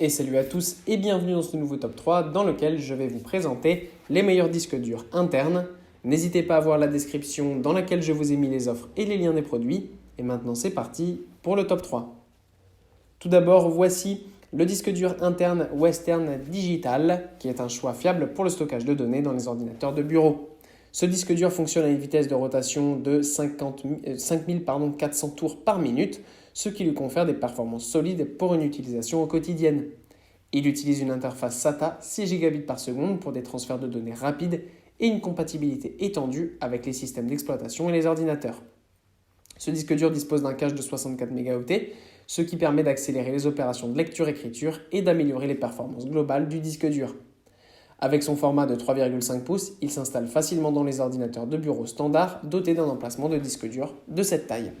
Et salut à tous et bienvenue dans ce nouveau top 3 dans lequel je vais vous présenter les meilleurs disques durs internes. N'hésitez pas à voir la description dans laquelle je vous ai mis les offres et les liens des produits. Et maintenant c'est parti pour le top 3. Tout d'abord, voici le disque dur interne Western Digital qui est un choix fiable pour le stockage de données dans les ordinateurs de bureau. Ce disque dur fonctionne à une vitesse de rotation de 5400 tours par minute, ce qui lui confère des performances solides pour une utilisation au quotidienne. Il utilise une interface SATA 6 Gb par seconde pour des transferts de données rapides et une compatibilité étendue avec les systèmes d'exploitation et les ordinateurs. Ce disque dur dispose d'un cache de 64 Mgo, ce qui permet d'accélérer les opérations de lecture-écriture et d'améliorer les performances globales du disque dur. Avec son format de 3,5 pouces, il s'installe facilement dans les ordinateurs de bureau standard dotés d'un emplacement de disque dur de cette taille.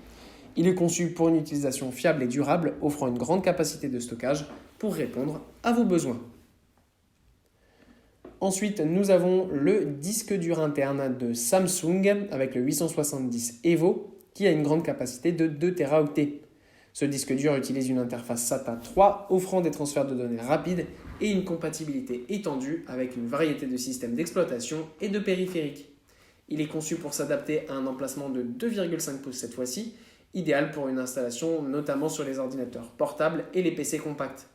Il est conçu pour une utilisation fiable et durable, offrant une grande capacité de stockage pour répondre à vos besoins. Ensuite, nous avons le disque dur interne de Samsung avec le 870 EVO qui a une grande capacité de 2 Teraoctets. Ce disque dur utilise une interface SATA 3 offrant des transferts de données rapides et une compatibilité étendue avec une variété de systèmes d'exploitation et de périphériques. Il est conçu pour s'adapter à un emplacement de 2,5 pouces cette fois-ci, idéal pour une installation notamment sur les ordinateurs portables et les PC compacts.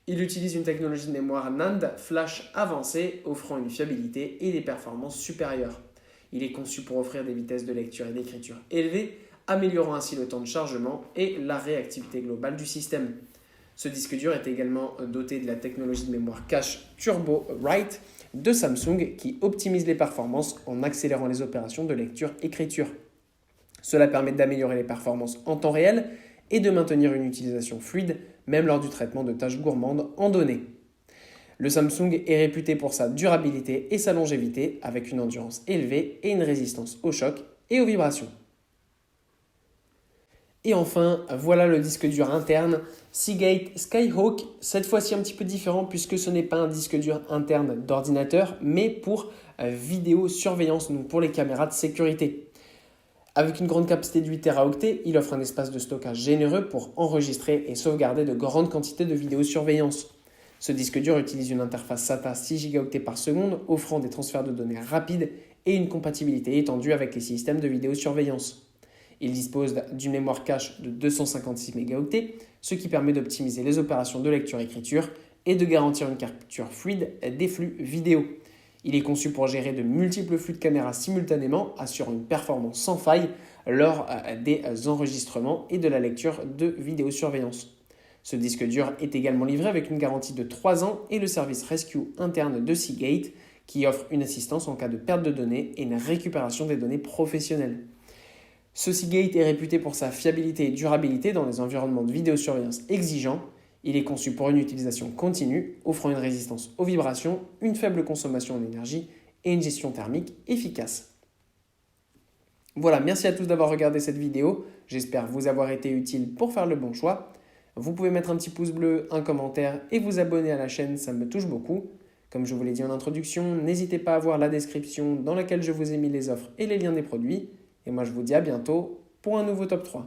Il utilise une technologie de mémoire NAND flash avancée offrant une fiabilité et des performances supérieures. Il est conçu pour offrir des vitesses de lecture et d'écriture élevées, améliorant ainsi le temps de chargement et la réactivité globale du système. Ce disque dur est également doté de la technologie de mémoire cache Turbo Write de Samsung qui optimise les performances en accélérant les opérations de lecture-écriture. Cela permet d'améliorer les performances en temps réel et de maintenir une utilisation fluide, même lors du traitement de tâches gourmandes en données. Le Samsung est réputé pour sa durabilité et sa longévité, avec une endurance élevée et une résistance aux chocs et aux vibrations. Et enfin, voilà le disque dur interne Seagate Skyhawk, cette fois-ci un petit peu différent puisque ce n'est pas un disque dur interne d'ordinateur, mais pour vidéosurveillance, donc pour les caméras de sécurité. Avec une grande capacité de 8 Teraoctets, il offre un espace de stockage généreux pour enregistrer et sauvegarder de grandes quantités de vidéosurveillance. Ce disque dur utilise une interface SATA 6 Go par seconde, offrant des transferts de données rapides et une compatibilité étendue avec les systèmes de vidéosurveillance. Il dispose d'une mémoire cache de 256 Mgo, ce qui permet d'optimiser les opérations de lecture-écriture et de garantir une capture fluide des flux vidéo. Il est conçu pour gérer de multiples flux de caméras simultanément, assurant une performance sans faille lors des enregistrements et de la lecture de vidéosurveillance. Ce disque dur est également livré avec une garantie de 3 ans et le service Rescue interne de Seagate qui offre une assistance en cas de perte de données et une récupération des données professionnelles. Ce Seagate est réputé pour sa fiabilité et durabilité dans les environnements de vidéosurveillance exigeants. Il est conçu pour une utilisation continue, offrant une résistance aux vibrations, une faible consommation en énergie et une gestion thermique efficace. Voilà, merci à tous d'avoir regardé cette vidéo. J'espère vous avoir été utile pour faire le bon choix. Vous pouvez mettre un petit pouce bleu, un commentaire et vous abonner à la chaîne, ça me touche beaucoup. Comme je vous l'ai dit en introduction, n'hésitez pas à voir la description dans laquelle je vous ai mis les offres et les liens des produits. Et moi je vous dis à bientôt pour un nouveau top 3.